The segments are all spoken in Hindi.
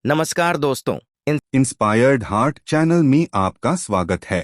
नमस्कार दोस्तों। इंस्पायर्ड हार्ट चैनल में आपका स्वागत है।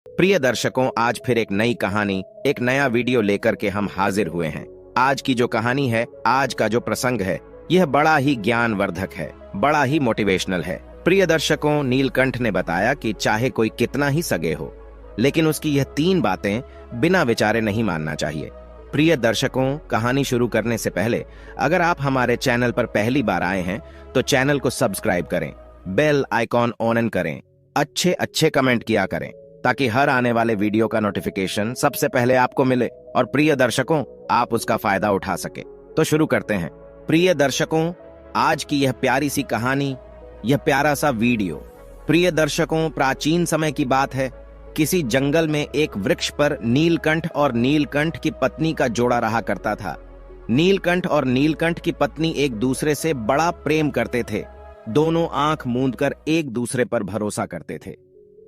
प्रिय दर्शकों, आज फिर एक नई कहानी, एक नया वीडियो लेकर के हम हाजिर हुए हैं। आज की जो कहानी है, आज का जो प्रसंग है, यह बड़ा ही ज्ञानवर्धक है, बड़ा ही मोटिवेशनल है। प्रिय दर्शकों, नीलकंठ ने बताया कि चाहे कोई कितना ही सगे हो, लेकिन उसकी यह 3 बातें बिना विचारे नहीं मानना चाहिए। प्रिय दर्शकों, कहानी शुरू करने से पहले अगर आप हमारे चैनल पर पहली बार आए हैं तो चैनल को सब्सक्राइब करें, बेल आइकॉन ऑन करें, अच्छे अच्छे कमेंट किया करें ताकि हर आने वाले वीडियो का नोटिफिकेशन सबसे पहले आपको मिले और प्रिय दर्शकों, आप उसका फायदा उठा सके। तो शुरू करते हैं। प्रिय दर्शकों, आज की यह प्यारी सी कहानी, यह प्यारा सा वीडियो। प्रिय दर्शकों, प्राचीन समय की बात है। किसी जंगल में एक वृक्ष पर नीलकंठ और नीलकंठ की पत्नी का जोड़ा रहा करता था। नीलकंठ और नीलकंठ की पत्नी एक दूसरे से बड़ा प्रेम करते थे। दोनों आंख मूंदकर एक दूसरे पर भरोसा करते थे।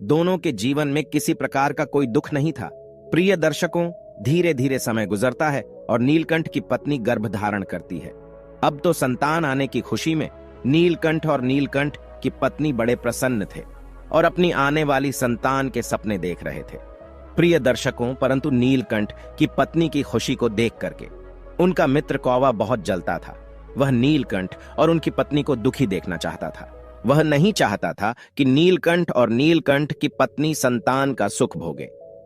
दोनों के जीवन में किसी प्रकार का कोई दुख नहीं था। प्रिय दर्शकों, धीरे धीरे समय गुजरता है और नीलकंठ की पत्नी गर्भ धारण करती है। अब तो संतान आने की खुशी में नीलकंठ और नीलकंठ की पत्नी बड़े प्रसन्न थे और अपनी आने वाली संतान के सपने देख रहे थे। प्रिय दर्शकों, परंतु नीलकंठ की पत्नी की खुशी को देख करके उनका मित्र कौवा बहुत जलता था। वह नीलकंठ और उनकी पत्नी को दुखी देखना चाहता था। वह नहीं चाहता था कि नीलकंठ और नीलकंठ की पत्नी संतान का सुख भोगे।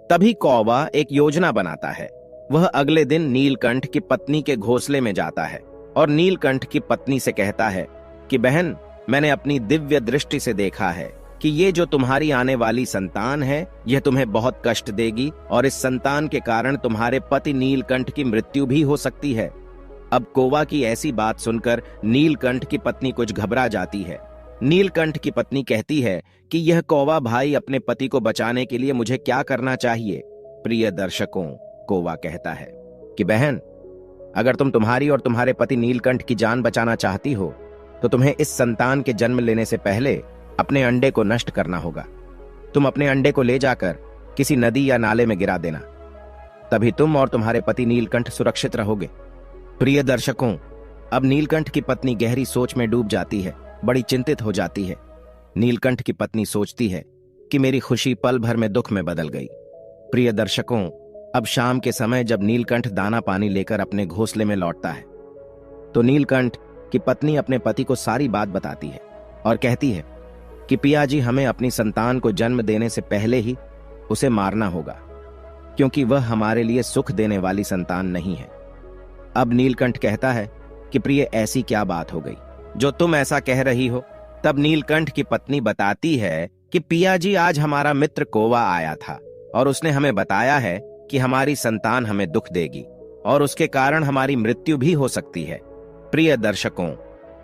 तभी कौवा एक योजना बनाता है। वह अगले दिन नीलकंठ की पत्नी के घोंसले में जाता है और नीलकंठ की पत्नी से कहता है कि बहन, मैंने अपनी दिव्य दृष्टि से देखा है कि ये जो तुम्हारी आने वाली संतान है, यह तुम्हें बहुत कष्ट देगी और इस संतान के कारण तुम्हारे पति नीलकंठ की मृत्यु भी हो सकती है। अब कौवा की ऐसी बात सुनकर नीलकंठ की पत्नी कुछ घबरा जाती है। नीलकंठ की पत्नी कहती है कि यह कौवा भाई, अपने पति को बचाने के लिए मुझे क्या करना चाहिए? प्रिय दर्शकों, कौवा कहता है कि बहन, अगर तुम तुम्हारी और तुम्हारे पति नीलकंठ की जान बचाना चाहती हो तो तुम्हें इस संतान के जन्म लेने से पहले अपने अंडे को नष्ट करना होगा। तुम अपने अंडे को ले जाकर किसी नदी या नाले में गिरा देना, तभी तुम और तुम्हारे पति नीलकंठ सुरक्षित रहोगे। प्रिय दर्शकों, अब नीलकंठ की पत्नी गहरी सोच में डूब जाती है, बड़ी चिंतित हो जाती है। नीलकंठ की पत्नी सोचती है कि मेरी खुशी पल भर में दुख में बदल गई। प्रिय दर्शकों, अब शाम के समय जब नीलकंठ दाना पानी लेकर अपने घोंसले में लौटता है तो नीलकंठ की पत्नी अपने पति को सारी बात बताती है और कहती है कि पिया जी, हमें अपनी संतान को जन्म देने से पहले ही उसे मारना होगा, क्योंकि वह हमारे लिए सुख देने वाली संतान नहीं है। अब नीलकंठ कहता है कि प्रिय, ऐसी क्या बात हो गई जो तुम ऐसा कह रही हो? तब नीलकंठ की पत्नी बताती है कि पिया जी, आज हमारा मित्र कौवा आया था और उसने हमें बताया है कि हमारी संतान हमें दुख देगी और उसके कारण हमारी मृत्यु भी हो सकती है। प्रिय दर्शकों,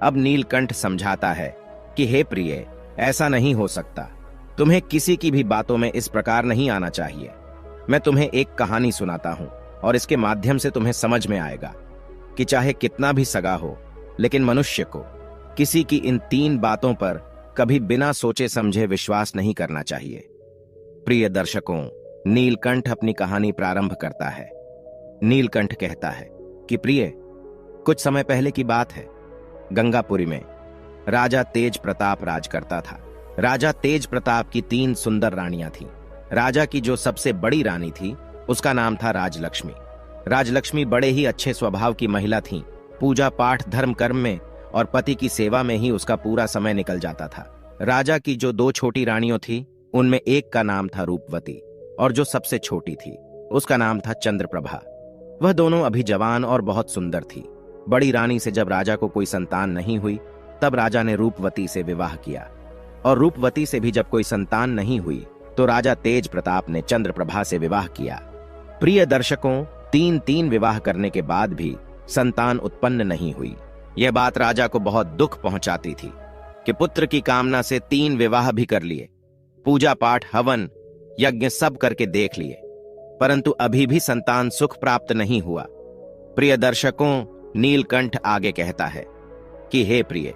अब नीलकंठ समझाता है कि हे प्रिय, ऐसा नहीं हो सकता। तुम्हें किसी की भी बातों में इस प्रकार नहीं आना चाहिए। मैं तुम्हें एक कहानी सुनाता हूं और इसके माध्यम से तुम्हें समझ में आएगा कि चाहे कितना भी सगा हो, लेकिन मनुष्य को किसी की इन 3 बातों पर कभी बिना सोचे समझे विश्वास नहीं करना चाहिए। प्रिय दर्शकों, नीलकंठ अपनी कहानी प्रारंभ करता है। नीलकंठ कहता है कि प्रिय, कुछ समय पहले की बात है। गंगापुरी में राजा तेज प्रताप राज करता था। राजा तेज प्रताप की 3 सुंदर रानियां थीं। राजा की जो सबसे बड़ी रानी थी, उसका नाम था राजलक्ष्मी। राजलक्ष्मी बड़े ही अच्छे स्वभाव की महिला थीं। पूजा पाठ, धर्म कर्म में और पति की सेवा में ही उसका पूरा समय निकल जाता था। राजा की जो 2 छोटी रानियों थी, उनमें एक का नाम था रूपवती और जो सबसे छोटी थी उसका नाम था चंद्रप्रभा। वह दोनों अभी जवान और बहुत सुंदर थी। बड़ी रानी से जब राजा को कोई संतान नहीं हुई, तब राजा ने रूपवती से विवाह किया और रूपवती से भी जब कोई संतान नहीं हुई तो राजा तेज प्रताप ने चंद्रप्रभा से विवाह किया। प्रिय दर्शकों, 3 विवाह करने के बाद भी संतान उत्पन्न नहीं हुई। यह बात राजा को बहुत दुख पहुंचाती थी कि पुत्र की कामना से 3 विवाह भी कर लिए, पूजा पाठ, हवन, यज्ञ सब करके देख लिए, परंतु अभी भी संतान सुख प्राप्त नहीं हुआ। प्रिय दर्शकों, नीलकंठ आगे कहता है कि हे प्रिय,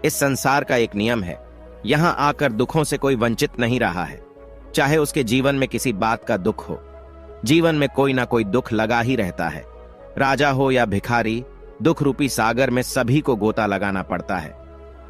इस संसार का एक नियम है, यहां आकर दुखों से कोई वंचित नहीं रहा है। चाहे उसके जीवन में किसी बात का दुख हो, जीवन में कोई ना कोई दुख लगा ही रहता है। राजा हो या भिखारी, दुख रूपी सागर में सभी को गोता लगाना पड़ता है।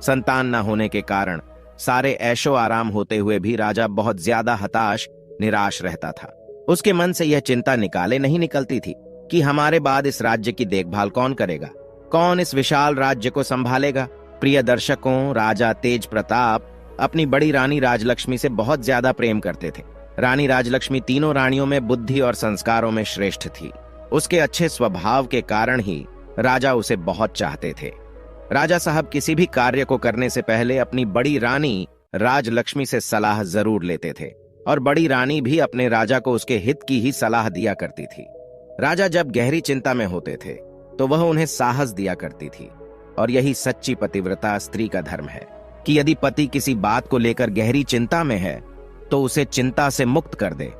संतान न होने के कारण सारे ऐशो आराम होते हुए भी राजा बहुत ज्यादा हताश निराश रहता था। उसके मन से यह चिंता निकाले नहीं निकलती थी कि हमारे बाद इस राज्य की देखभाल कौन करेगा, कौन इस विशाल राज्य को संभालेगा। प्रिय दर्शकों, राजा तेज प्रताप अपनी बड़ी रानी राजलक्ष्मी से बहुत ज्यादा प्रेम करते थे। रानी राजलक्ष्मी तीनों रानियों में बुद्धि और संस्कारों में श्रेष्ठ थी। उसके अच्छे स्वभाव के कारण ही राजा उसे बहुत चाहते थे। राजा साहब किसी भी कार्य को करने से पहले अपनी बड़ी रानी राजलक्ष्मी से सलाह जरूर लेते थे और बड़ी रानी भी अपने राजा को उसके हित की ही सलाह दिया करती थी। राजा जब गहरी चिंता में होते थे तो वह उन्हें साहस दिया करती थी, और यही सच्ची पतिव्रता स्त्री का धर्म है कि यदि पति किसी बात को लेकर गहरी चिंता में है तो उसे चिंता से मुक्त कर दे,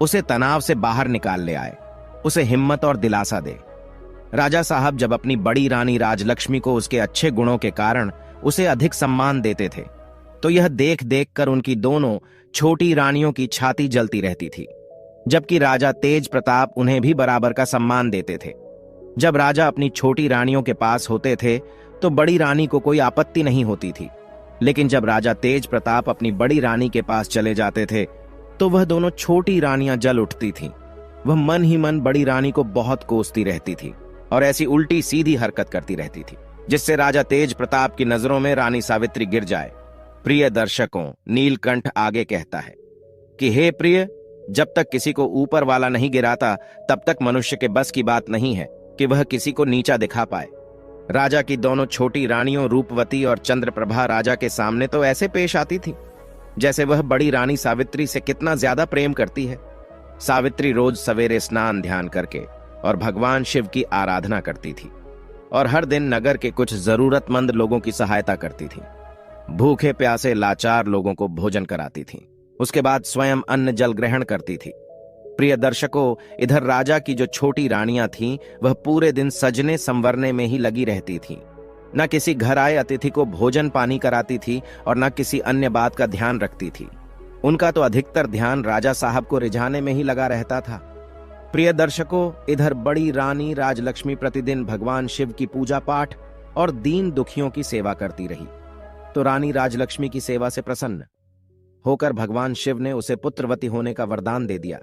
उसे तनाव से बाहर निकाल ले आए, उसे हिम्मत और दिलासा दे। राजा साहब जब अपनी बड़ी रानी राजलक्ष्मी को उसके अच्छे गुणों के कारण उसे अधिक सम्मान देते थे तो यह देख देख कर उनकी दोनों छोटी रानियों की छाती जलती रहती थी, जबकि राजा तेज प्रताप उन्हें भी बराबर का सम्मान देते थे। जब राजा अपनी छोटी रानियों के पास होते थे तो बड़ी रानी को कोई आपत्ति नहीं होती थी, लेकिन जब राजा तेज प्रताप अपनी बड़ी रानी के पास चले जाते थे तो वह दोनों छोटी रानियां जल उठती थीं। वह मन ही मन बड़ी रानी को बहुत कोसती रहती थी और ऐसी उल्टी सीधी हरकत करती रहती थी जिससे राजा तेज प्रताप की नजरों में रानी सावित्री गिर जाए। प्रिय दर्शकों, नीलकंठ आगे कहता है कि हे प्रिय, जब तक किसी को ऊपर वाला नहीं गिराता तब तक मनुष्य के बस की बात नहीं है कि वह किसी को नीचा दिखा पाए। राजा की दोनों छोटी रानियों रूपवती और चंद्रप्रभा राजा के सामने तो ऐसे पेश आती थी जैसे वह बड़ी रानी सावित्री से कितना ज्यादा प्रेम करती है। सावित्री रोज सवेरे स्नान ध्यान करके और भगवान शिव की आराधना करती थी और हर दिन नगर के कुछ जरूरतमंद लोगों की सहायता करती थी। भूखे प्यासे लाचार लोगों को भोजन कराती थी, उसके बाद स्वयं अन्न जल ग्रहण करती थी। प्रिय दर्शकों, इधर राजा की जो छोटी रानियां थीं वह पूरे दिन सजने संवरने में ही लगी रहती थीं। न किसी घर आए अतिथि को भोजन पानी कराती थी और न किसी अन्य बात का ध्यान रखती थी। उनका तो अधिकतर ध्यान राजा साहब को रिझाने में ही लगा रहता था। प्रिय दर्शकों, इधर बड़ी रानी राजलक्ष्मी प्रतिदिन भगवान शिव की पूजा पाठ और दीन दुखियों की सेवा करती रही, तो रानी राजलक्ष्मी की सेवा से प्रसन्न होकर भगवान शिव ने उसे पुत्रवती होने का वरदान दे दिया।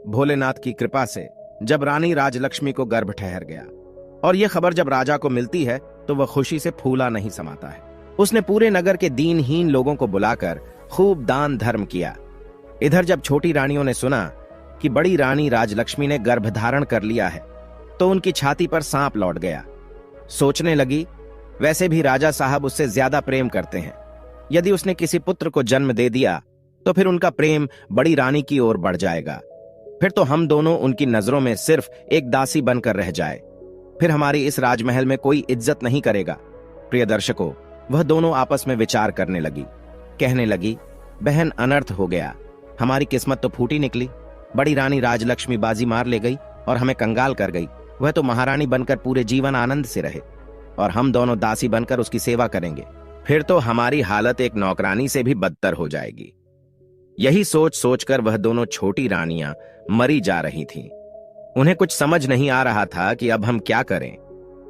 भोलेनाथ की कृपा से जब रानी राजलक्ष्मी को गर्भ ठहर गया और यह खबर जब राजा को मिलती है तो वह खुशी से फूला नहीं समाता है। उसने पूरे नगर के दीनहीन लोगों को बुलाकर खूब दान धर्म किया। इधर जब छोटी रानियों ने सुना कि बड़ी रानी राजलक्ष्मी ने गर्भ धारण कर लिया है तो उनकी छाती पर सांप लौट गया। सोचने लगी, वैसे भी राजा साहब उससे ज्यादा प्रेम करते हैं, यदि उसने किसी पुत्र को जन्म दे दिया तो फिर उनका प्रेम बड़ी रानी की ओर बढ़ जाएगा, फिर तो हम दोनों उनकी नजरों में सिर्फ एक दासी बनकर रह जाए, फिर हमारी इस राजमहल में कोई इज्जत नहीं करेगा। प्रिय दर्शकों, वह दोनों आपस में विचार करने लगी, कहने लगी, बहन अनर्थ हो गया, हमारी किस्मत तो फूटी निकली। बड़ी रानी राजलक्ष्मी बाजी मार ले गई और हमें कंगाल कर गई। वह तो महारानी बनकर पूरे जीवन आनंद से रहे और हम दोनों दासी बनकर उसकी सेवा करेंगे, फिर तो हमारी हालत एक नौकरानी से भी बदतर हो जाएगी। यही सोच सोचकर वह दोनों छोटी रानियां मरी जा रही थीं। उन्हें कुछ समझ नहीं आ रहा था कि अब हम क्या करें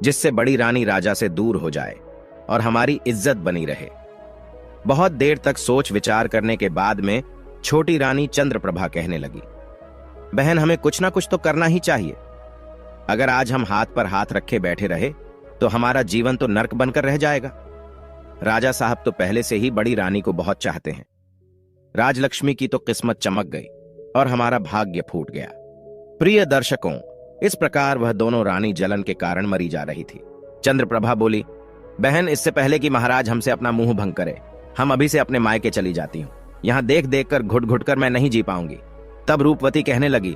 जिससे बड़ी रानी राजा से दूर हो जाए और हमारी इज्जत बनी रहे। बहुत देर तक सोच विचार करने के बाद में छोटी रानी चंद्रप्रभा कहने लगी, बहन हमें कुछ ना कुछ तो करना ही चाहिए। अगर आज हम हाथ पर हाथ रखे बैठे रहे तो हमारा जीवन तो नर्क बनकर रह जाएगा। राजा साहब तो पहले से ही बड़ी रानी को बहुत चाहते हैं। राजलक्ष्मी की तो किस्मत चमक गई और हमारा भाग्य फूट गया। प्रिय दर्शकों, इस प्रकार वह दोनों रानी जलन के कारण मरी जा रही थी। चंद्रप्रभा बोली, बहन इससे पहले कि महाराज हमसे अपना मुंह भंग करे, हम अभी से अपने मायके चली जाती हूँ। यहाँ देख देख कर घुट घुट कर मैं नहीं जी पाऊंगी। तब रूपवती कहने लगी,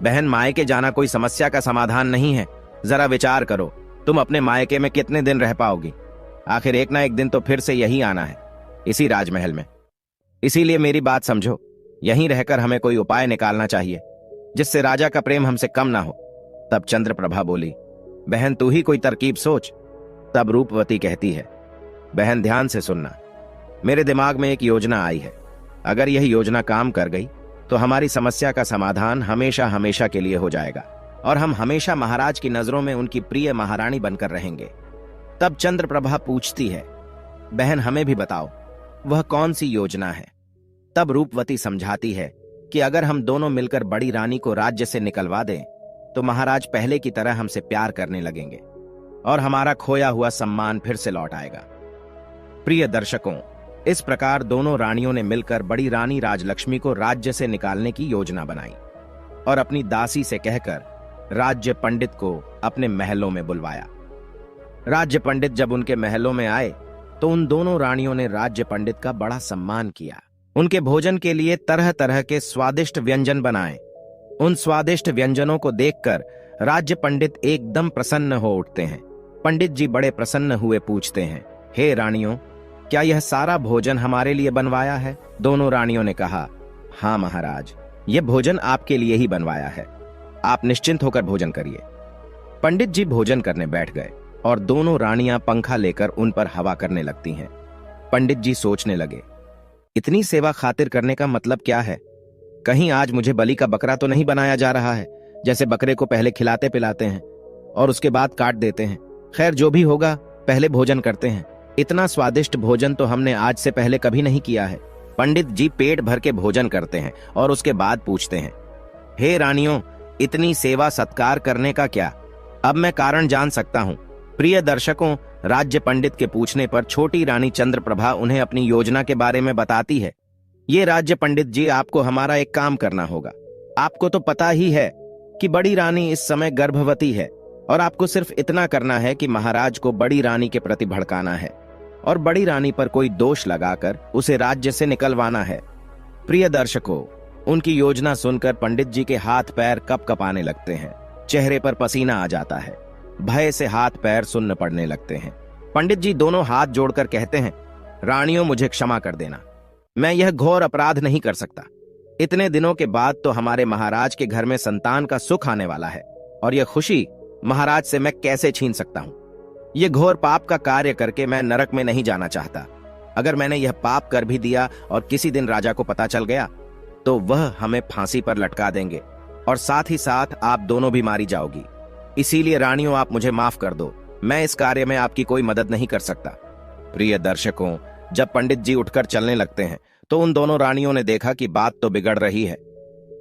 बहन मायके जाना कोई समस्या का समाधान नहीं है, जरा विचार करो, तुम अपने मायके में कितने दिन रह पाओगी? आखिर एक ना एक दिन तो फिर से यही आना है, इसी राजमहल में। इसीलिए मेरी बात समझो, यहीं रहकर हमें कोई उपाय निकालना चाहिए जिससे राजा का प्रेम हमसे कम ना हो। तब चंद्रप्रभा बोली, बहन तू ही कोई तरकीब सोच। तब रूपवती कहती है, बहन ध्यान से सुनना, मेरे दिमाग में एक योजना आई है। अगर यह योजना काम कर गई तो हमारी समस्या का समाधान हमेशा हमेशा के लिए हो जाएगा और हम हमेशा महाराज की नजरों में उनकी प्रिय महारानी बनकर रहेंगे। तब चंद्रप्रभा पूछती है, बहन हमें भी बताओ, वह कौन सी योजना है? तब रूपवती समझाती है कि अगर हम दोनों मिलकर बड़ी रानी को राज्य से निकलवा दें तो महाराज पहले की तरह हमसे प्यार करने लगेंगे और हमारा खोया हुआ सम्मान फिर से लौट आएगा। प्रिय दर्शकों, इस प्रकार दोनों रानियों ने मिलकर बड़ी रानी राजलक्ष्मी को राज्य से निकालने की योजना बनाई और अपनी दासी से कहकर राज्य पंडित को अपने महलों में बुलवाया। राज्य पंडित जब उनके महलों में आए तो उन दोनों रानियों ने राज्य पंडित का बड़ा सम्मान किया। उनके भोजन के लिए तरह तरह के स्वादिष्ट व्यंजन बनाए। उन स्वादिष्ट व्यंजनों को देखकर राज्य पंडित एकदम प्रसन्न हो उठते हैं। पंडित जी बड़े प्रसन्न हुए पूछते हैं, हे रानियों, क्या यह सारा भोजन हमारे लिए बनवाया है? दोनों रानियों ने कहा, हाँ महाराज, यह भोजन आपके लिए ही बनवाया है, आप निश्चिंत होकर भोजन करिए। पंडित जी भोजन करने बैठ गए और दोनों रानियां पंखा लेकर उन पर हवा करने लगती हैं। पंडित जी सोचने लगे, इतनी सेवा खातिर करने का मतलब क्या है? कहीं आज मुझे बलि का बकरा तो नहीं बनाया जा रहा है, जैसे बकरे को पहले खिलाते पिलाते हैं और उसके बाद काट देते हैं। खैर जो भी होगा, पहले भोजन करते हैं। इतना स्वादिष्ट भोजन तो हमने आज से पहले कभी नहीं किया है। पंडित जी पेट भर के भोजन करते हैं और उसके बाद पूछते हैं, हे रानियों, इतनी सेवा सत्कार करने का क्या? अब मैं कारण जान सकता हूं। प्रिय दर्शकों, राज्य पंडित के पूछने पर छोटी रानी चंद्रप्रभा उन्हें अपनी योजना के बारे में बताती है। ये राज्य पंडित जी, आपको हमारा एक काम करना होगा। आपको तो पता ही है कि बड़ी रानी इस समय गर्भवती है और आपको सिर्फ इतना करना है कि महाराज को बड़ी रानी के प्रति भड़काना है और बड़ी रानी पर कोई दोष लगाकर उसे राज्य से निकलवाना है। प्रिय दर्शकों, उनकी योजना सुनकर पंडित जी के हाथ पैर कपकपाने लगते हैं, चेहरे पर पसीना आ जाता है, भय से हाथ पैर सुन्न पड़ने लगते हैं। पंडित जी दोनों हाथ जोड़कर कहते हैं, रानियों, मुझे क्षमा कर देना, मैं यह घोर अपराध नहीं कर सकता। इतने दिनों के बाद तो हमारे महाराज के घर में संतान का सुख आने वाला है और यह खुशी महाराज से मैं कैसे छीन सकता हूं? यह घोर पाप का कार्य करके मैं नरक में नहीं जाना चाहता। अगर मैंने यह पाप कर भी दिया और किसी दिन राजा को पता चल गया तो वह हमें फांसी पर लटका देंगे और साथ ही साथ आप दोनों भी मारी जाओगी। इसीलिए रानियों, आप मुझे माफ कर दो, मैं इस कार्य में आपकी कोई मदद नहीं कर सकता। प्रिय दर्शकों, जब पंडित जी उठकर चलने लगते हैं तो उन दोनों रानियों ने देखा कि बात तो बिगड़ रही है।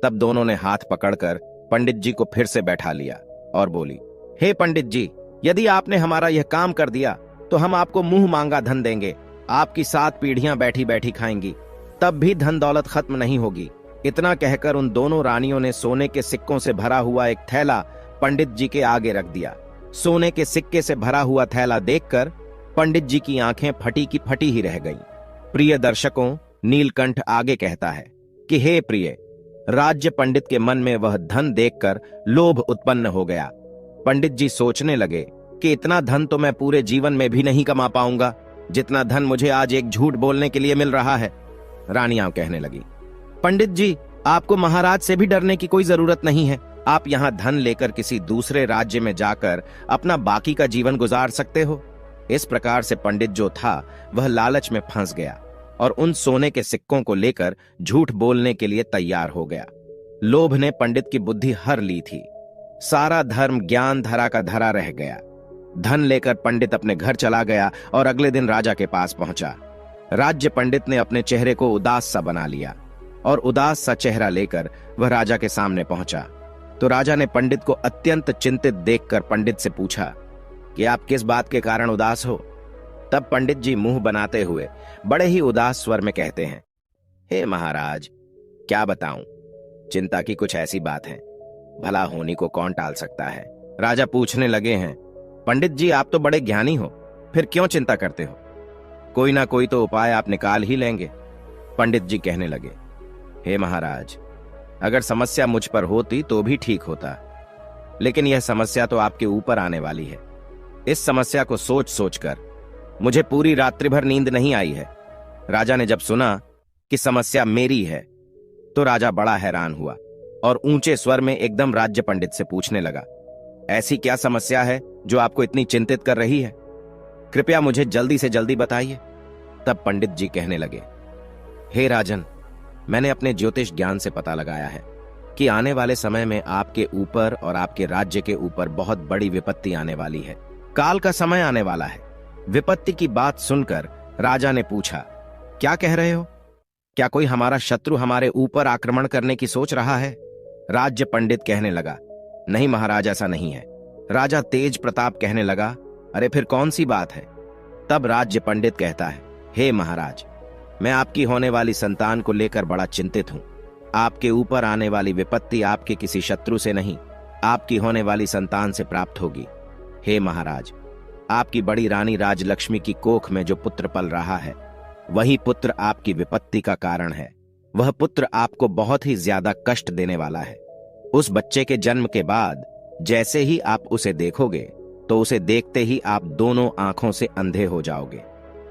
तब दोनों ने हाथ पकड़कर पंडित जी को फिर से बैठा लिया और बोली, हे पंडित जी, यदि आपने हमारा यह काम कर दिया तो हम आपको मुंह मांगा धन देंगे, आपकी 7 पीढ़ियां बैठी बैठी खाएंगी, तब भी धन दौलत खत्म नहीं होगी। इतना कहकर उन दोनों रानियों ने सोने के सिक्कों से भरा हुआ एक थैला पंडित जी के आगे रख दिया। सोने के सिक्के से भरा हुआ थैला देखकर पंडित जी की आंखें फटी की फटी ही रह गईं। प्रिय दर्शकों, नीलकंठ आगे कहता है कि हे प्रिय, राज्य पंडित के मन में वह धन देखकर लोभ उत्पन्न हो गया। पंडित जी सोचने लगे कि इतना धन तो मैं पूरे जीवन में भी नहीं कमा पाऊंगा जितना धन मुझे आज एक झूठ बोलने के लिए मिल रहा है। रानियां कहने लगी, पंडित जी, आपको महाराज से भी डरने की कोई जरूरत नहीं है। आप यहाँ धन लेकर किसी दूसरे राज्य में जाकर अपना बाकी का जीवन गुजार सकते हो। इस प्रकार से पंडित जो था वह लालच में फंस गया और उन सोने के सिक्कों को लेकर झूठ बोलने के लिए तैयार हो गया। लोभ ने पंडित की बुद्धि हर ली थी। सारा धर्म ज्ञान धरा का धरा रह गया। धन लेकर पंडित अपने घर चला गया और अगले दिन राजा के पास पहुंचा। राज्य पंडित ने अपने चेहरे को उदास सा बना लिया और उदास सा चेहरा लेकर वह राजा के सामने पहुंचा तो राजा ने पंडित को अत्यंत चिंतित देखकर पंडित से पूछा कि आप किस बात के कारण उदास हो? तब पंडित जी मुंह बनाते हुए बड़े ही उदास स्वर में कहते हैं, हे महाराज, क्या बताऊं, चिंता की कुछ ऐसी बात है, भला होनी को कौन टाल सकता है। राजा पूछने लगे हैं, पंडित जी, आप तो बड़े ज्ञानी हो, फिर क्यों चिंता करते हो? कोई ना कोई तो उपाय आप निकाल ही लेंगे। पंडित जी कहने लगे, हे महाराज, अगर समस्या मुझ पर होती तो भी ठीक होता, लेकिन यह समस्या तो आपके ऊपर आने वाली है। इस समस्या को सोच सोचकर मुझे पूरी रात्रि भर नींद नहीं आई है। राजा ने जब सुना कि समस्या मेरी है तो राजा बड़ा हैरान हुआ और ऊंचे स्वर में एकदम राज्य पंडित से पूछने लगा, ऐसी क्या समस्या है जो आपको इतनी चिंतित कर रही है? कृपया मुझे जल्दी से जल्दी बताइए। तब पंडित जी कहने लगे, हे राजन, मैंने अपने ज्योतिष ज्ञान से पता लगाया है कि आने वाले समय में आपके ऊपर और आपके राज्य के ऊपर बहुत बड़ी विपत्ति आने वाली है। काल का समय आने वाला है। विपत्ति की बात सुनकर राजा ने पूछा, क्या कह रहे हो? क्या कोई हमारा शत्रु हमारे ऊपर आक्रमण करने की सोच रहा है? राज्य पंडित कहने लगा, नहीं महाराज, ऐसा नहीं है। राजा तेज प्रताप कहने लगा, अरे फिर कौन सी बात है? तब राज्य पंडित कहता है, हे महाराज, मैं आपकी होने वाली संतान को लेकर बड़ा चिंतित हूं। आपके ऊपर आने वाली विपत्ति आपके किसी शत्रु से नहीं, आपकी होने वाली संतान से प्राप्त होगी। हे महाराज, आपकी बड़ी रानी राजलक्ष्मी की कोख में जो पुत्र पल रहा है, वही पुत्र आपकी विपत्ति का कारण है। वह पुत्र आपको बहुत ही ज्यादा कष्ट देने वाला है। उस बच्चे के जन्म के बाद जैसे ही आप उसे देखोगे तो उसे देखते ही आप दोनों आंखों से अंधे हो जाओगे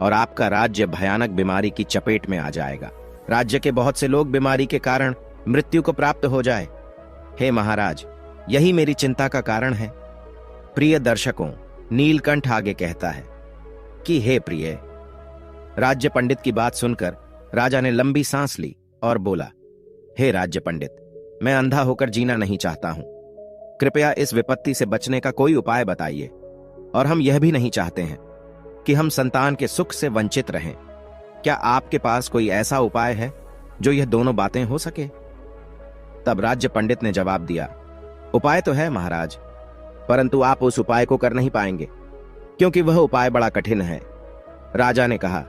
और आपका राज्य भयानक बीमारी की चपेट में आ जाएगा। राज्य के बहुत से लोग बीमारी के कारण मृत्यु को प्राप्त हो जाए। हे महाराज, यही मेरी चिंता का कारण है। प्रिय दर्शकों, नीलकंठ आगे कहता है कि हे प्रिय। राज्य पंडित की बात सुनकर राजा ने लंबी सांस ली और बोला, हे राज्य पंडित, मैं अंधा होकर जीना नहीं चाहता हूं। कृपया इस विपत्ति से बचने का कोई उपाय बताइए। और हम यह भी नहीं चाहते हैं कि हम संतान के सुख से वंचित रहें। क्या आपके पास कोई ऐसा उपाय है जो यह दोनों बातें हो सके? तब राज्य पंडित ने जवाब दिया, उपाय तो है महाराज, परंतु आप उस उपाय को कर नहीं पाएंगे क्योंकि वह उपाय बड़ा कठिन है। राजा ने कहा,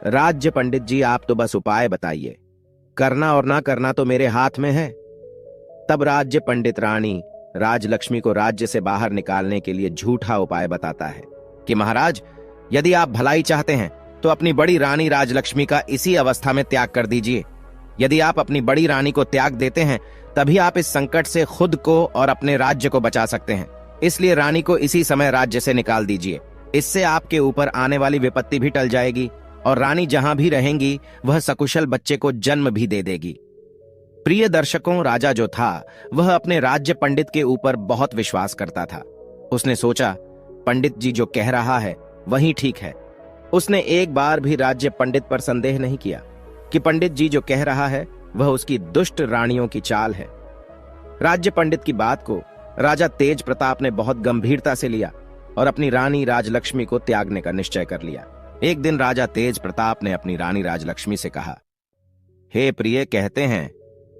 राज्य पंडित जी, आप तो बस उपाय बताइए, करना और ना करना तो मेरे हाथ में है। तब राज्य पंडित रानी राजलक्ष्मी को राज्य से बाहर निकालने के लिए झूठा उपाय बताता है कि महाराज, यदि आप भलाई चाहते हैं तो अपनी बड़ी रानी राजलक्ष्मी का इसी अवस्था में त्याग कर दीजिए। यदि आप अपनी बड़ी रानी को त्याग देते हैं तभी आप इस संकट से खुद को और अपने राज्य को बचा सकते हैं। इसलिए रानी को इसी समय राज्य से निकाल दीजिए। इससे आपके ऊपर आने वाली विपत्ति भी टल जाएगी और रानी जहां भी रहेंगी वह सकुशल बच्चे को जन्म भी दे देगी। प्रिय दर्शकों, राजा जो था वह अपने राज्य पंडित के ऊपर बहुत विश्वास करता था। उसने सोचा, पंडित जी जो कह रहा है वही ठीक है। उसने एक बार भी राज्य पंडित पर संदेह नहीं किया कि पंडित जी जो कह रहा है वह उसकी दुष्ट रानियों की चाल है। राज्य पंडित की बात को राजा तेज प्रताप ने बहुत गंभीरता से लिया और अपनी रानी राजलक्ष्मी को त्यागने का निश्चय कर लिया। एक दिन राजा तेज प्रताप ने अपनी रानी राजलक्ष्मी से कहा, हे प्रिय, कहते हैं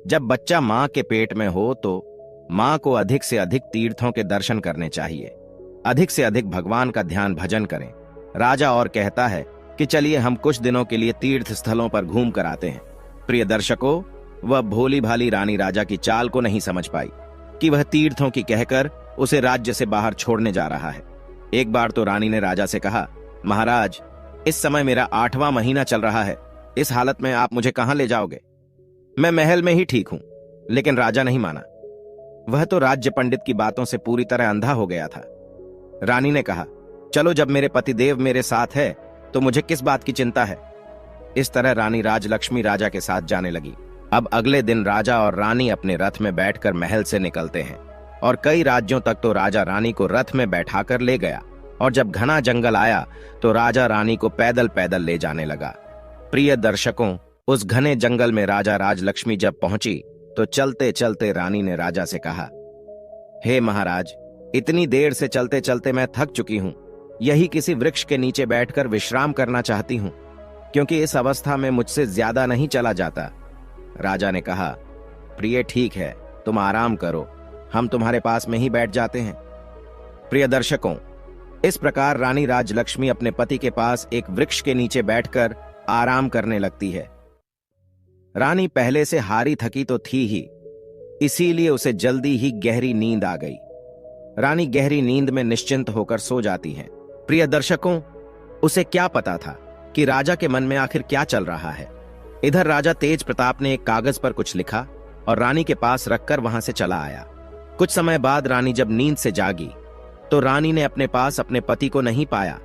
जब बच्चा मां के पेट में हो तो मां को अधिक से अधिक तीर्थों के दर्शन करने चाहिए, अधिक से अधिक भगवान का ध्यान भजन करें। राजा और कहता है कि चलिए हम कुछ दिनों के लिए तीर्थ स्थलों पर घूम कर आते हैं। प्रिय दर्शकों, वह भोली भाली रानी राजा की चाल को नहीं समझ पाई कि वह तीर्थों की कहकर उसे राज्य से बाहर छोड़ने जा रहा है। एक बार तो रानी ने राजा से कहा, महाराज, इस समय मेरा 8वां महीना चल रहा है, इस हालत में आप मुझे कहां ले जाओगे? मैं महल में ही ठीक हूं। लेकिन राजा नहीं माना। वह तो राज्य पंडित की बातों से पूरी तरह अंधा हो गया था। रानी ने कहा, चलो, जब मेरे पतिदेव मेरे साथ है तो मुझे किस बात की चिंता है। इस तरह रानी राजलक्ष्मी राजा के साथ जाने लगी। अब अगले दिन राजा और रानी अपने रथ में बैठकर महल से निकलते हैं और कई राज्यों तक तो राजा रानी को रथ में बैठाकर ले गया और जब घना जंगल आया तो राजा रानी को पैदल पैदल ले जाने लगा। प्रिय दर्शकों, उस घने जंगल में राजा राजलक्ष्मी जब पहुंची तो चलते चलते रानी ने राजा से कहा, हे महाराज, इतनी देर से चलते चलते मैं थक चुकी हूं। यही किसी वृक्ष के नीचे बैठकर विश्राम करना चाहती हूं, क्योंकि इस अवस्था में मुझसे ज्यादा नहीं चला जाता। राजा ने कहा, प्रिय, ठीक है, तुम आराम करो, हम तुम्हारे पास में ही बैठ जाते हैं। प्रिय दर्शकों, इस प्रकार रानी राजलक्ष्मी अपने पति के पास एक वृक्ष के नीचे बैठकर आराम करने लगती है। रानी पहले से हारी थकी तो थी ही, इसीलिए उसे जल्दी ही गहरी नींद आ गई। रानी गहरी नींद में निश्चिंत होकर सो जाती है। प्रिय दर्शकों, उसे क्या पता था कि राजा के मन में आखिर क्या चल रहा है। इधर राजा तेज प्रताप ने एक कागज पर कुछ लिखा और रानी के पास रखकर वहां से चला आया। कुछ समय बाद रानी जब नींद से जागी तो रानी ने अपने पास अपने पति को नहीं पाया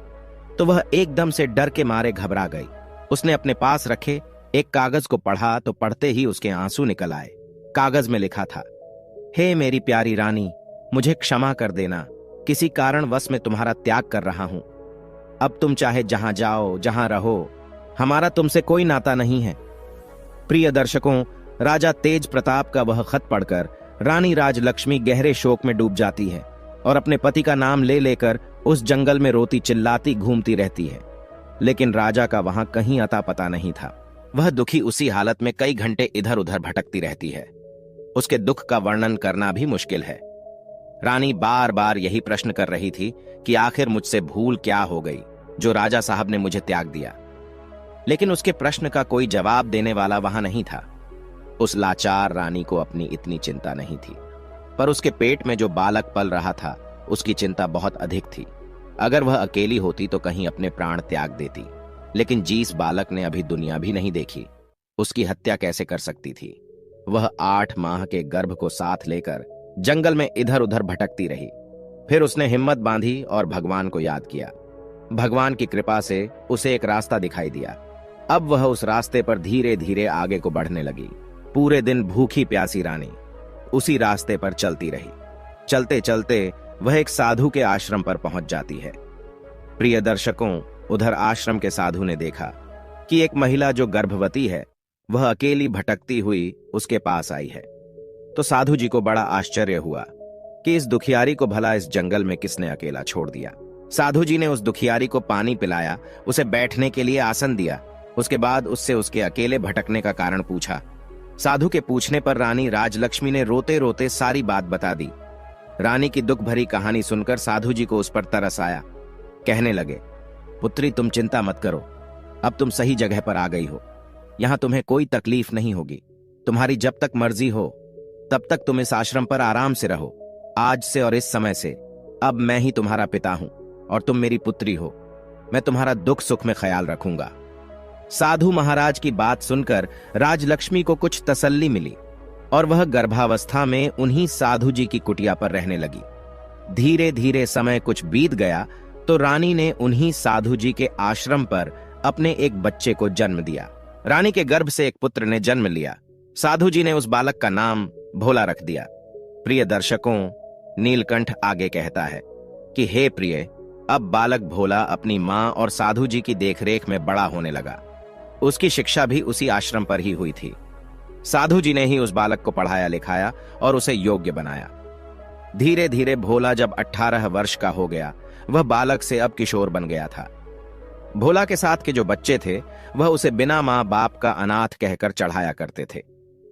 तो वह एकदम से डर के मारे घबरा गई। उसने अपने पास रखे एक कागज को पढ़ा तो पढ़ते ही उसके आंसू निकल आए। कागज में लिखा था, हे मेरी प्यारी रानी, मुझे क्षमा कर देना, किसी कारणवश मैं तुम्हारा त्याग कर रहा हूं। अब तुम चाहे जहां जाओ, जहां रहो, हमारा तुमसे कोई नाता नहीं है। प्रिय दर्शकों, राजा तेज प्रताप का वह खत पढ़कर रानी राजलक्ष्मी गहरे शोक में डूब जाती है और अपने पति का नाम ले लेकर उस जंगल में रोती चिल्लाती घूमती रहती है। लेकिन राजा का वहां कहीं अता पता नहीं था। वह दुखी उसी हालत में कई घंटे इधर उधर भटकती रहती है। उसके दुख का वर्णन करना भी मुश्किल है। रानी बार बार यही प्रश्न कर रही थी कि आखिर मुझसे भूल क्या हो गई जो राजा साहब ने मुझे त्याग दिया। लेकिन उसके प्रश्न का कोई जवाब देने वाला वहां नहीं था। उस लाचार रानी को अपनी इतनी चिंता नहीं थी, पर उसके पेट में जो बालक पल रहा था उसकी चिंता बहुत अधिक थी। अगर वह अकेली होती तो कहीं अपने प्राण त्याग देती, लेकिन जिस बालक ने अभी दुनिया भी नहीं देखी, उसकी हत्या कैसे कर सकती थी। वह 8 माह के गर्भ को साथ लेकर जंगल में इधर उधर भटकती रही। फिर उसने हिम्मत बांधी और भगवान को याद किया। भगवान की कृपा से उसे एक रास्ता दिखाई दिया। अब वह उस रास्ते पर धीरे धीरे आगे को बढ़ने लगी। पूरे दिन भूखी प्यासी रानी उसी रास्ते पर चलती रही। चलते चलते वह एक साधु के आश्रम पर पहुंच जाती है। प्रिय दर्शकों, उधर आश्रम के साधु ने देखा कि एक महिला जो गर्भवती है वह अकेली भटकती हुई उसके पास आई है। तो साधु जी को बड़ा आश्चर्य हुआ कि इस दुखियारी को भला इस जंगल में किसने अकेला छोड़ दिया। साधु जी ने उस दुखियारी को पानी पिलाया, उसे बैठने के लिए आसन दिया। उसके बाद उससे उसके अकेले भटकने का कारण पूछा। साधु के पूछने पर रानी राजलक्ष्मी ने रोते रोते सारी बात बता दी। रानी की दुख भरी कहानी सुनकर साधु जी को उस पर तरस आया। कहने लगे, पुत्री तुम चिंता मत करो, अब तुम सही जगह पर आ गई हो। यहां तुम्हें कोई तकलीफ नहीं होगी। तुम्हारी जब तक मर्जी हो तब तक तुम इस आश्रम पर आराम से रहो। आज से और इस समय से अब मैं ही तुम्हारा पिता हूं और तुम मेरी पुत्री हो। मैं तुम्हारा दुख सुख में ख्याल रखूंगा। साधु महाराज की बात सुनकर राजलक्ष्मी को कुछ तसल्ली मिली और वह गर्भावस्था में उन्हीं साधु जी की कुटिया पर रहने लगी। धीरे धीरे समय कुछ बीत गया तो रानी ने उन्हीं साधु जी के आश्रम पर अपने एक बच्चे को जन्म दिया। रानी के गर्भ से एक पुत्र ने जन्म लिया। साधु जी ने उस बालक का नाम भोला रख दिया। प्रिय दर्शकों, नीलकंठ आगे कहता है कि हे प्रिय, अब बालक भोला अपनी मां और साधु जी की देखरेख में बड़ा होने लगा। उसकी शिक्षा भी उसी आश्रम पर ही हुई थी। साधु जी ने ही उस बालक को पढ़ाया लिखाया और उसे योग्य बनाया। धीरे धीरे भोला जब 18 वर्ष का हो गया, वह बालक से अब किशोर बन गया था। भोला के साथ के जो बच्चे थे वह उसे बिना मां बाप का अनाथ कहकर चढ़ाया करते थे।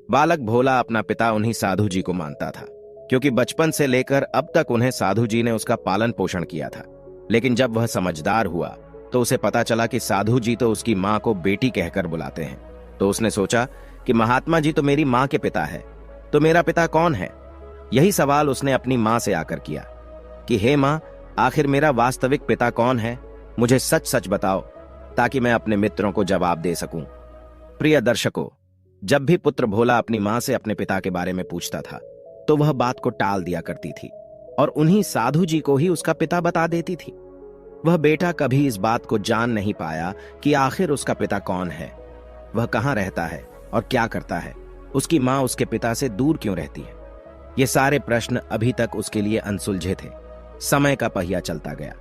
बालक भोला अपना पिता उन्हीं साधु जी को मानता था, क्योंकि बचपन से लेकर अब तक उन्हें साधु जी ने उसका पालन पोषण किया था। लेकिन जब वह समझदार हुआ तो उसे पता चला कि साधु जी तो उसकी मां को बेटी कहकर बुलाते हैं। तो उसने सोचा कि महात्मा जी तो मेरी मां के पिता है, तो मेरा पिता कौन है? यही सवाल उसने अपनी मां से आकर किया कि हे मां, आखिर मेरा वास्तविक पिता कौन है? मुझे सच सच बताओ ताकि मैं अपने मित्रों को जवाब दे सकूं। प्रिय दर्शकों, जब भी पुत्र भोला अपनी मां से अपने पिता के बारे में पूछता था तो वह बात को टाल दिया करती थी और उन्हीं साधु जी को ही उसका पिता बता देती थी। वह बेटा कभी इस बात को जान नहीं पाया कि आखिर उसका पिता कौन है, वह कहां रहता है और क्या करता है, उसकी मां उसके पिता से दूर क्यों रहती है। ये सारे प्रश्न अभी तक उसके लिए अनसुलझे थे। समय का पहिया चलता गया।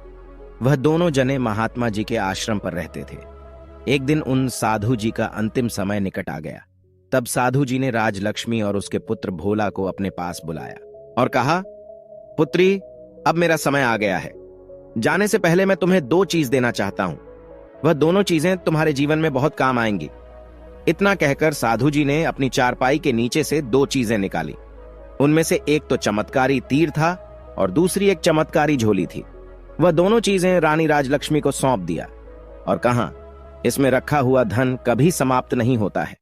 वह दोनों जने महात्मा जी के आश्रम पर रहते थे। एक दिन उन साधु जी का अंतिम समय निकट आ गया। तब साधु जी ने राजलक्ष्मी और उसके पुत्र भोला को अपने पास बुलाया और कहा, पुत्री, अब मेरा समय आ गया है। जाने से पहले मैं तुम्हें 2 चीज देना चाहता हूं। वह दोनों चीजें तुम्हारे जीवन में बहुत काम आएंगी। इतना कहकर साधु जी ने अपनी चारपाई के नीचे से 2 चीजें निकाली। उनमें से एक तो चमत्कारी तीर था और दूसरी एक चमत्कारी झोली थी। वह दोनों चीजें रानी राजलक्ष्मी को सौंप दिया और कहा, इसमें रखा हुआ धन कभी समाप्त नहीं होता है।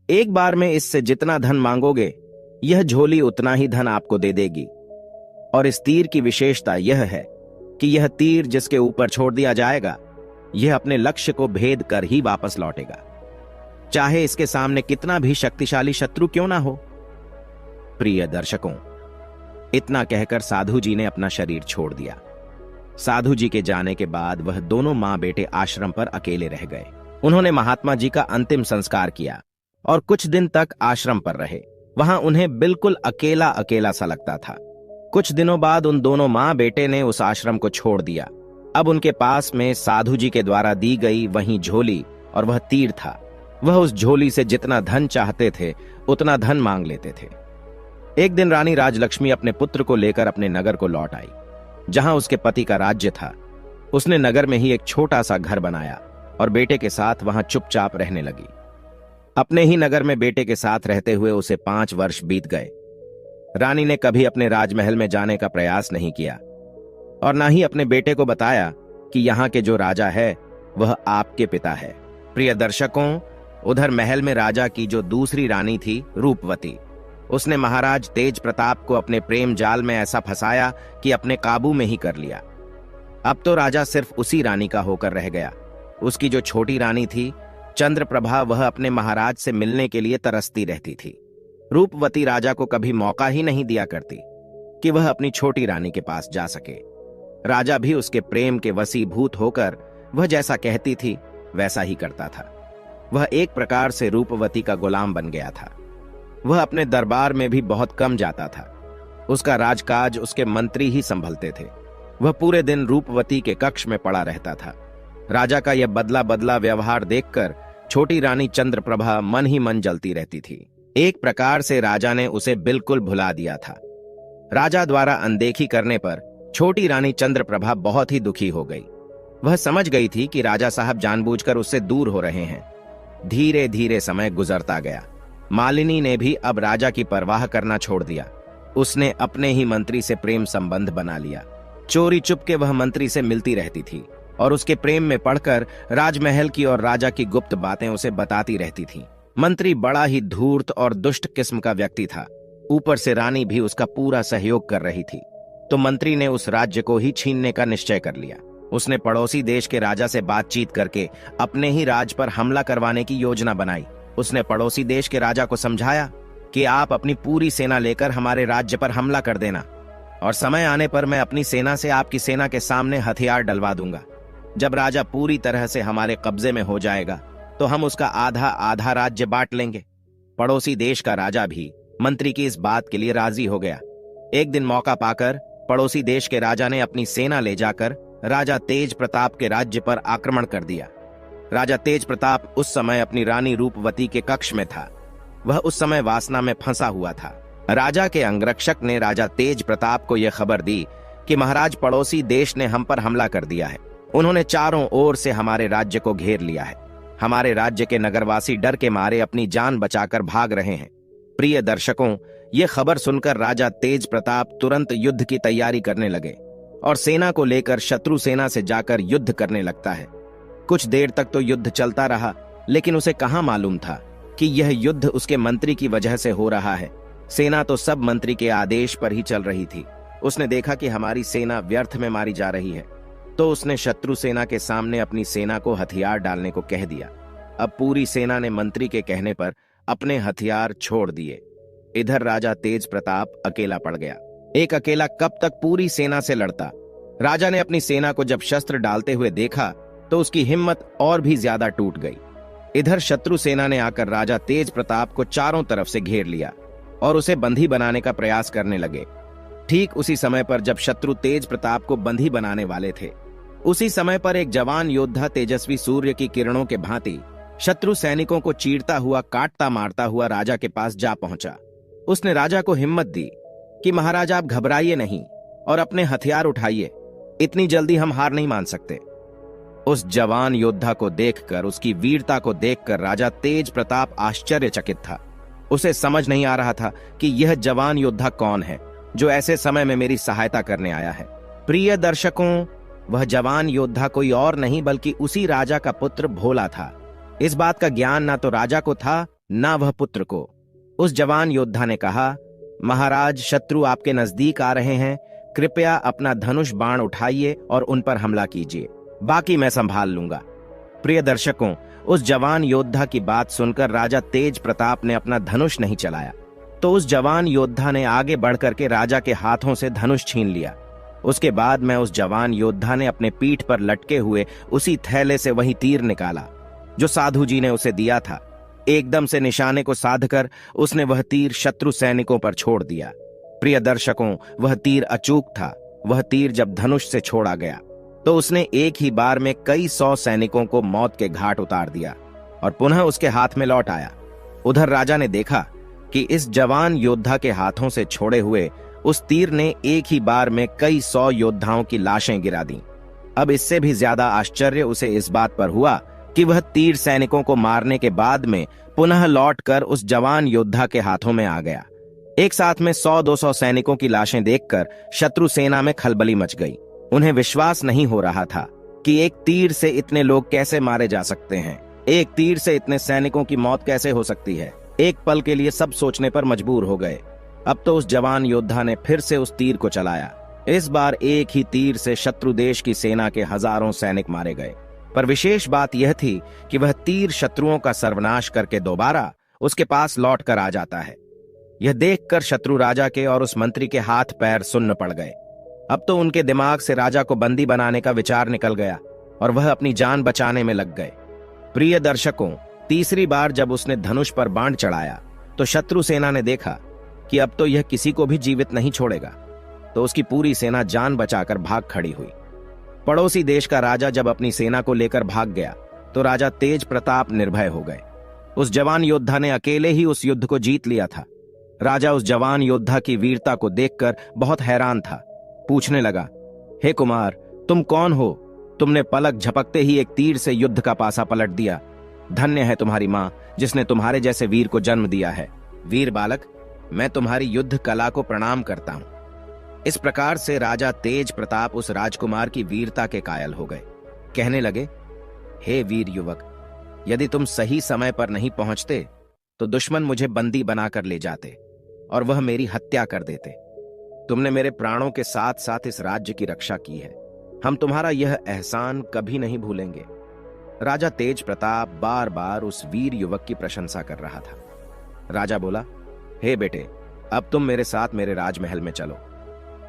एक बार में इससे जितना धन मांगोगे, यह झोली उतना ही धन आपको दे देगी। और इस तीर की विशेषता यह है कि यह तीर जिसके ऊपर छोड़ दिया जाएगा, यह अपने लक्ष्य को भेद कर ही वापस लौटेगा, चाहे इसके सामने कितना भी शक्तिशाली शत्रु क्यों ना हो। प्रिय दर्शकों, इतना कहकर साधु जी ने अपना शरीर छोड़ दिया। साधु जी के जाने के बाद वह दोनों मां बेटे आश्रम पर अकेले रह गए। उन्होंने महात्मा जी का अंतिम संस्कार किया और कुछ दिन तक आश्रम पर रहे। वहां उन्हें बिल्कुल अकेला अकेला सा लगता था। कुछ दिनों बाद उन दोनों मां बेटे ने उस आश्रम को छोड़ दिया। अब उनके पास में साधु जी के द्वारा दी गई वही झोली और वह तीर था। वह उस झोली से जितना धन चाहते थे उतना धन मांग लेते थे। एक दिन रानी राजलक्ष्मी अपने पुत्र को लेकर अपने नगर को लौट आई, जहां उसके पति का राज्य था। उसने नगर में ही एक छोटा सा घर बनाया और बेटे के साथ वहां चुपचाप रहने लगी। अपने ही नगर में बेटे के साथ रहते हुए उसे 5 वर्ष बीत गए। रानी ने कभी अपने राजमहल में जाने का प्रयास नहीं किया और ना ही अपने बेटे को बताया कि यहाँ के जो राजा है वह आपके पिता है। प्रिय दर्शकों, उधर महल में राजा की जो दूसरी रानी थी रूपवती, उसने महाराज तेज प्रताप को अपने प्रेम जाल में ऐसा फंसाया कि अपने काबू में ही कर लिया। अब तो राजा सिर्फ उसी रानी का होकर रह गया। उसकी जो छोटी रानी थी चंद्रप्रभा, वह अपने महाराज से मिलने के लिए तरसती रहती थी। रूपवती राजा को कभी मौका ही नहीं दिया करती कि वह अपनी छोटी रानी के पास जा सके। राजा भी उसके प्रेम के वशीभूत होकर वह जैसा कहती थी वैसा ही करता था। वह एक प्रकार से रूपवती का गुलाम बन गया था। वह अपने दरबार में भी बहुत कम जाता था। उसका राजकाज उसके मंत्री ही संभलते थे। वह पूरे दिन रूपवती के कक्ष में पड़ा रहता था। राजा का यह बदला बदला व्यवहार देखकर छोटी रानी चंद्रप्रभा मन ही मन जलती रहती थी। एक प्रकार से राजा ने उसे बिल्कुल भुला दिया था। राजा द्वारा अनदेखी करने पर छोटी रानी चंद्रप्रभा बहुत ही दुखी हो गई। वह समझ गई थी कि राजा साहब जानबूझकर उससे दूर हो रहे हैं। धीरे धीरे समय गुजरता गया। मालिनी ने भी अब राजा की परवाह करना छोड़ दिया। उसने अपने ही मंत्री से प्रेम संबंध बना लिया। चोरी चुपके वह मंत्री से मिलती रहती थी और उसके प्रेम में पड़कर राजमहल की और राजा की गुप्त बातें उसे बताती रहती थी। मंत्री बड़ा ही धूर्त और दुष्ट किस्म का व्यक्ति था। ऊपर से रानी भी उसका पूरा सहयोग कर रही थी, तो मंत्री ने उस राज्य को ही छीनने का निश्चय कर लिया। उसने पड़ोसी देश के राजा से बातचीत करके अपने ही राज पर हमला करवाने की योजना बनाई। उसने पड़ोसी देश के राजा को समझाया कि आप अपनी पूरी सेना लेकर हमारे राज्य पर हमला कर देना और समय आने पर मैं अपनी सेना से आपकी सेना के सामने हथियार डलवा दूंगा। जब राजा पूरी तरह से हमारे कब्जे में हो जाएगा तो हम उसका आधा आधा राज्य बांट लेंगे। पड़ोसी देश का राजा भी मंत्री की इस बात के लिए राजी हो गया। एक दिन मौका पाकर पड़ोसी देश के राजा ने अपनी सेना ले जाकर राजा तेज प्रताप के राज्य पर आक्रमण कर दिया। राजा तेज प्रताप उस समय अपनी रानी रूपवती के कक्ष में था। वह उस समय वासना में फंसा हुआ था। राजा के अंगरक्षक ने राजा तेज प्रताप को यह खबर दी कि महाराज, पड़ोसी देश ने हम पर हमला कर दिया है। उन्होंने चारों ओर से हमारे राज्य को घेर लिया है। हमारे राज्य के नगरवासी डर के मारे अपनी जान बचाकर भाग रहे हैं। प्रिय दर्शकों, यह खबर सुनकर राजा तेज प्रताप तुरंत युद्ध की तैयारी करने लगे और सेना को लेकर शत्रु सेना से जाकर युद्ध करने लगता है। कुछ देर तक तो युद्ध चलता रहा, लेकिन उसे कहां मालूम था कि यह युद्ध उसके मंत्री की वजह से हो रहा है। सेना तो सब मंत्री के आदेश पर ही चल रही थी। उसने देखा कि हमारी सेना व्यर्थ में मारी जा रही है, तो उसने शत्रु सेना के सामने अपनी सेना को हथियार डालने को कह दिया। अब पूरी सेना ने मंत्री के कहने पर अपने हथियार छोड़ दिए। इधर राजा तेज प्रताप अकेला पड़ गया। एक अकेला कब तक पूरी सेना से लड़ता। राजा ने अपनी सेना को जब शस्त्र डालते हुए देखा तो उसकी हिम्मत और भी ज्यादा टूट गई। इधर शत्रु सेना ने आकर राजा तेज प्रताप को चारों तरफ से घेर लिया और उसे बंधी बनाने का प्रयास करने लगे। ठीक उसी समय पर जब शत्रु तेज प्रताप को बंधी बनाने वाले थे, उसी समय पर एक जवान योद्धा तेजस्वी सूर्य की किरणों के भांति शत्रु सैनिकों को चीरता हुआ, काटता मारता हुआ राजा के पास जा पहुंचा। उसने राजा को हिम्मत दी कि महाराज, आप घबराइए नहीं और अपने हथियार उठाइए। इतनी जल्दी हम हार नहीं मान सकते। उस जवान योद्धा को देखकर, उसकी वीरता को देखकर राजा तेज प्रताप आश्चर्यचकित था। उसे समझ नहीं आ रहा था कि यह जवान योद्धा कौन है जो ऐसे समय में मेरी सहायता करने आया है। प्रिय दर्शकों, वह जवान योद्धा कोई और नहीं बल्कि उसी राजा का पुत्र भोला था। इस बात का ज्ञान ना तो राजा को था, ना वह पुत्र को। उस जवान योद्धा ने कहा, महाराज, शत्रु आपके नजदीक आ रहे हैं। कृपया अपना धनुष बाण उठाइए और उन पर हमला कीजिए, बाकी मैं संभाल लूंगा। प्रिय दर्शकों, उस जवान योद्धा की बात सुनकर राजा तेज प्रताप ने अपना धनुष नहीं चलाया, तो उस जवान योद्धा ने आगे बढ़कर के राजा के हाथों से धनुष छीन लिया। उसके बाद में उस जवान योद्धा ने अपने पीठ पर लटके हुए उसी थैले से वही तीर निकाला जो साधु जी ने उसे दिया था। एकदम से निशाने को साधकर उसने वह तीर शत्रु सैनिकों पर छोड़ दिया। प्रिय दर्शकों, वह तीर अचूक था। वह तीर जब धनुष से छोड़ा गया तो उसने एक ही बार में कई 100 सैनिकों को मौत के घाट उतार दिया और पुनः उसके हाथ में लौट आया। उधर राजा ने देखा कि इस जवान योद्धा के हाथों से छोड़े हुए उस तीर ने एक ही बार में कई 100 योद्धाओं की लाशें गिरा दी। अब इससे भी ज्यादा आश्चर्य उसे इस बात पर हुआ कि वह तीर सैनिकों को मारने के बाद में पुनः लौटकर उस जवान योद्धा के हाथों में आ गया। एक साथ में 100-200 सैनिकों की लाशें देखकर शत्रु सेना में खलबली मच गई। उन्हें विश्वास नहीं हो रहा था कि एक तीर से इतने लोग कैसे मारे जा सकते हैं, एक तीर से इतने सैनिकों की मौत कैसे हो सकती है। एक पल के लिए सब सोचने पर मजबूर हो गए। अब तो उस जवान योद्धा ने फिर से उस तीर को चलाया। इस बार एक ही तीर से शत्रु देश की सेना के हजारों सैनिक मारे गए। पर विशेष बात यह थी कि वह तीर शत्रुओं का सर्वनाश करके दोबारा उसके पास लौट कर आ जाता है। यह देखकर शत्रु राजा के और उस मंत्री के हाथ पैर सुन्न पड़ गए। अब तो उनके दिमाग से राजा को बंदी बनाने का विचार निकल गया और वह अपनी जान बचाने में लग गए। प्रिय दर्शकों, तीसरी बार जब उसने धनुष पर बाण चढ़ाया तो शत्रु सेना ने देखा कि अब तो यह किसी को भी जीवित नहीं छोड़ेगा, तो उसकी पूरी सेना जान बचाकर भाग खड़ी हुई। पड़ोसी देश का राजा जब अपनी सेना को लेकर भाग गया तो राजा तेज प्रताप निर्भय हो गए। उस जवान योद्धा ने अकेले ही उस युद्ध को जीत लिया था। राजा उस जवान योद्धा की वीरता को देखकर बहुत हैरान था। पूछने लगा, हे कुमार, तुम कौन हो? तुमने पलक झपकते ही एक तीर से युद्ध का पासा पलट दिया। धन्य है तुम्हारी मां जिसने तुम्हारे जैसे वीर को जन्म दिया है। वीर बालक, मैं तुम्हारी युद्ध कला को प्रणाम करता हूं। इस प्रकार से राजा तेज प्रताप उस राजकुमार की वीरता के कायल हो गए। कहने लगे, हे वीर युवक, यदि तुम सही समय पर नहीं पहुंचते तो दुश्मन मुझे बंदी बनाकर ले जाते और वह मेरी हत्या कर देते। तुमने मेरे प्राणों के साथ साथ इस राज्य की रक्षा की है। हम तुम्हारा यह एहसान कभी नहीं भूलेंगे। राजा तेज प्रताप बार बार उस वीर युवक की प्रशंसा कर रहा था। राजा बोला, हे बेटे, अब तुम मेरे साथ मेरे राजमहल में चलो।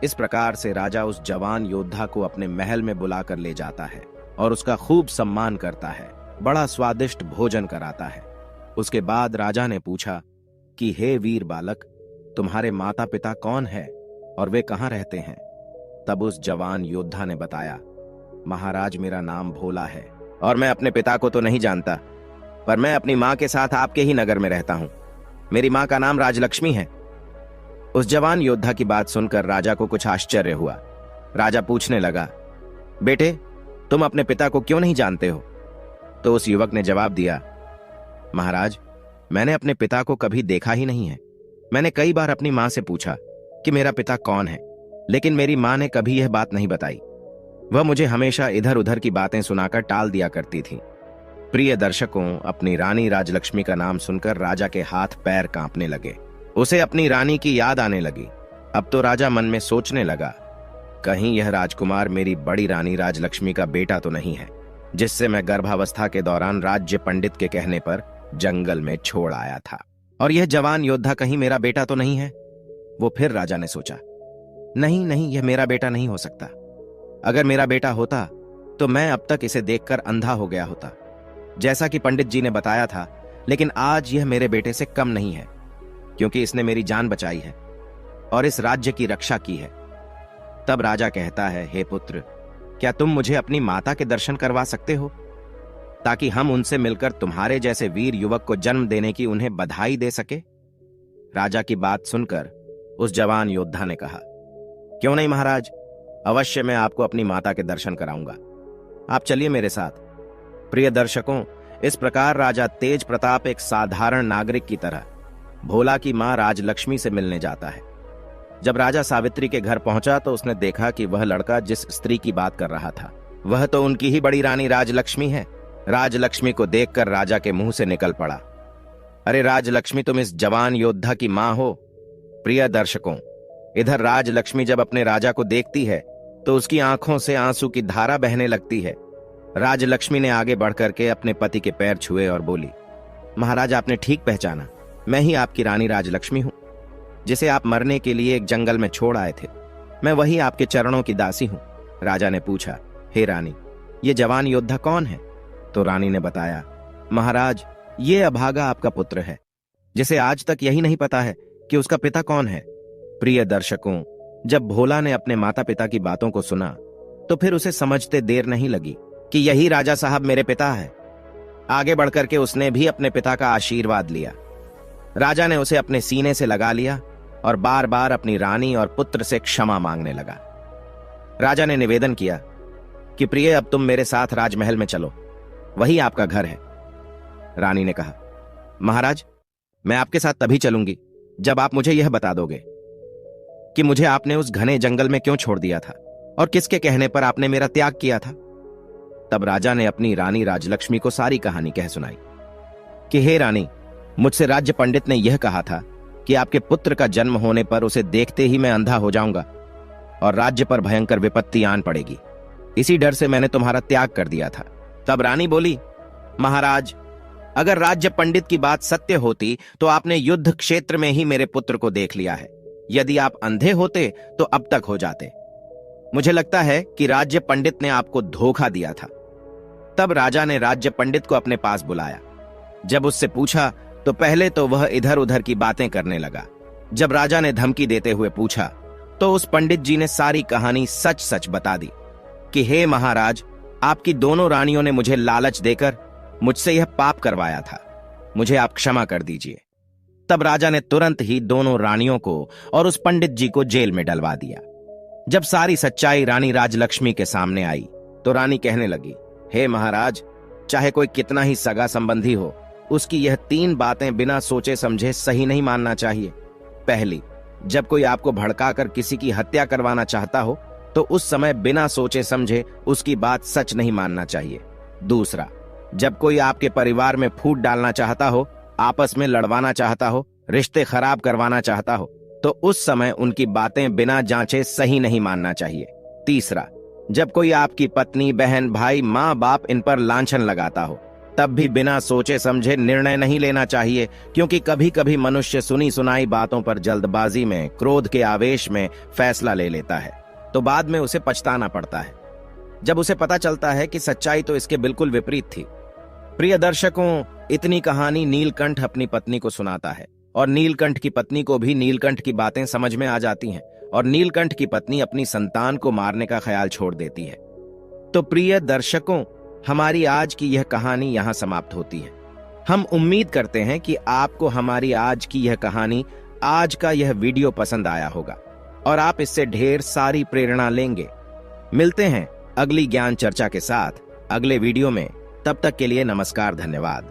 इस प्रकार से राजा उस जवान योद्धा को अपने महल में बुलाकर ले जाता है और उसका खूब सम्मान करता है, बड़ा स्वादिष्ट भोजन कराता है। उसके बाद राजा ने पूछा कि हे वीर बालक, तुम्हारे माता पिता कौन है और वे कहां रहते हैं? तब उस जवान योद्धा ने बताया, महाराज, मेरा नाम भोला है और मैं अपने पिता को तो नहीं जानता, पर मैं अपनी मां के साथ आपके ही नगर में रहता हूं। मेरी मां का नाम राजलक्ष्मी है। उस जवान योद्धा की बात सुनकर राजा को कुछ आश्चर्य हुआ। राजा पूछने लगा, बेटे, तुम अपने पिता को क्यों नहीं जानते हो? तो उस युवक ने जवाब दिया, महाराज, मैंने अपने पिता को कभी देखा ही नहीं है। मैंने कई बार अपनी मां से पूछा कि मेरा पिता कौन है, लेकिन मेरी मां ने कभी यह बात नहीं बताई। वह मुझे हमेशा इधर उधर की बातें सुनाकर टाल दिया करती थी। प्रिय दर्शकों, अपनी रानी राजलक्ष्मी का नाम सुनकर राजा के हाथ पैर कांपने लगे। उसे अपनी रानी की याद आने लगी। अब तो राजा मन में सोचने लगा, कहीं यह राजकुमार मेरी बड़ी रानी राजलक्ष्मी का बेटा तो नहीं है, जिससे मैं गर्भावस्था के दौरान राज्य पंडित के कहने पर जंगल में छोड़ आया था। और यह जवान योद्धा कहीं मेरा बेटा तो नहीं है? वो फिर राजा ने सोचा, नहीं नहीं, यह मेरा बेटा नहीं हो सकता। अगर मेरा बेटा होता तो मैं अब तक इसे देखकर अंधा हो गया होता, जैसा कि पंडित जी ने बताया था। लेकिन आज यह मेरे बेटे से कम नहीं है, क्योंकि इसने मेरी जान बचाई है और इस राज्य की रक्षा की है। तब राजा कहता है, हे पुत्र, क्या तुम मुझे अपनी माता के दर्शन करवा सकते हो, ताकि हम उनसे मिलकर तुम्हारे जैसे वीर युवक को जन्म देने की उन्हें बधाई दे सके? राजा की बात सुनकर उस जवान योद्धा ने कहा, क्यों नहीं महाराज, अवश्य मैं आपको अपनी माता के दर्शन कराऊंगा। आप चलिए मेरे साथ। प्रिय दर्शकों, इस प्रकार राजा तेज प्रताप एक साधारण नागरिक की तरह भोला की मां राजलक्ष्मी से मिलने जाता है। जब राजा सावित्री के घर पहुंचा तो उसने देखा कि वह लड़का जिस स्त्री की बात कर रहा था वह तो उनकी ही बड़ी रानी राजलक्ष्मी है। राजलक्ष्मी को देखकर राजा के मुंह से निकल पड़ा, अरे राजलक्ष्मी, तुम इस जवान योद्धा की मां हो। प्रिय दर्शकों, इधर राजलक्ष्मी जब अपने राजा को देखती है तो उसकी आंखों से आंसू की धारा बहने लगती है। राजलक्ष्मी ने आगे बढ़कर के अपने पति के पैर छुए और बोली, महाराज, आपने ठीक पहचाना, मैं ही आपकी रानी राजलक्ष्मी हूं, जिसे आप मरने के लिए एक जंगल में छोड़ आए थे। मैं वही आपके चरणों की दासी हूं। राजा ने पूछा, हे रानी, ये जवान योद्धा कौन है? तो रानी ने बताया, महाराज, ये अभागा आपका पुत्र है, जिसे आज तक यही नहीं पता है कि उसका पिता कौन है। प्रिय दर्शकों, जब भोला ने अपने माता पिता की बातों को सुना तो फिर उसे समझते देर नहीं लगी कि यही राजा साहब मेरे पिता है। आगे बढ़कर के उसने भी अपने पिता का आशीर्वाद लिया। राजा ने उसे अपने सीने से लगा लिया और बार बार अपनी रानी और पुत्र से क्षमा मांगने लगा। राजा ने निवेदन किया कि प्रिय, अब तुम मेरे साथ राजमहल में चलो। वही आपका घर है। रानी ने कहा, महाराज, मैं आपके साथ तभी चलूंगी जब आप मुझे यह बता दोगे कि मुझे आपने उस घने जंगल में क्यों छोड़ दिया था और किसके कहने पर आपने मेरा त्याग किया था। तब राजा ने अपनी रानी राजलक्ष्मी को सारी कहानी कह सुनाई कि हे रानी, मुझसे राज्य पंडित ने यह कहा था कि आपके पुत्र का जन्म होने पर उसे देखते ही मैं अंधा हो जाऊंगा और राज्य पर भयंकर विपत्ति आन पड़ेगी। इसी डर से मैंने तुम्हारा त्याग कर दिया था। तब रानी बोली, महाराज, अगर राज्य पंडित की बात सत्य होती तो आपने युद्ध क्षेत्र में ही मेरे पुत्र को देख लिया है। यदि आप अंधे होते तो अब तक हो जाते। मुझे लगता है कि राज्य पंडित ने आपको धोखा दिया था। तब राजा ने राज्य पंडित को अपने पास बुलाया। जब उससे पूछा तो पहले तो वह इधर उधर की बातें करने लगा। जब राजा ने धमकी देते हुए पूछा तो उस पंडित जी ने सारी कहानी सच सच बता दी कि हे महाराज, आपकी दोनों रानियों ने मुझे लालच देकर मुझसे यह पाप करवाया था। मुझे आप क्षमा कर दीजिए। तब राजा ने तुरंत ही दोनों रानियों को और उस पंडित जी को जेल में डलवा दिया। जब सारी सच्चाई रानी राजलक्ष्मी के सामने आई तो रानी कहने लगी, हे महाराज, चाहे कोई कितना ही सगा संबंधी हो, उसकी यह 3 बातें बिना सोचे समझे सही नहीं मानना चाहिए। पहली, जब कोई आपको भड़काकर किसी की हत्या करवाना चाहता हो तो उस समय बिना सोचे समझे उसकी बात सच नहीं मानना चाहिए। दूसरा, जब कोई आपके परिवार में फूट डालना चाहता हो, आपस में लड़वाना चाहता हो, रिश्ते खराब करवाना चाहता हो, तो उस समय उनकी बातें बिना जांचे सही नहीं मानना चाहिए। तीसरा, जब कोई आपकी पत्नी, बहन, भाई, माँ बाप इन पर लांछन लगाता हो, तब भी बिना सोचे समझे निर्णय नहीं लेना चाहिए, क्योंकि कभी कभी मनुष्य सुनी सुनाई बातों पर जल्दबाजी में, क्रोध के आवेश में फैसला ले लेता है तो बाद में उसे पछताना पड़ता है, जब उसे पता चलता है कि सच्चाई तो इसके बिल्कुल विपरीत थी। प्रिय दर्शकों, इतनी कहानी नीलकंठ अपनी पत्नी को सुनाता है और नीलकंठ की पत्नी को भी नीलकंठ की बातें समझ में आ जाती हैं और नीलकंठ की पत्नी अपनी संतान को मारने का ख्याल छोड़ देती है। तो प्रिय दर्शकों, हमारी आज की यह कहानी यहां समाप्त होती है। हम उम्मीद करते हैं कि आपको हमारी आज की यह कहानी, आज का यह वीडियो पसंद आया होगा और आप इससे ढेर सारी प्रेरणा लेंगे। मिलते हैं अगली ज्ञान चर्चा के साथ अगले वीडियो में। तब तक के लिए नमस्कार, धन्यवाद।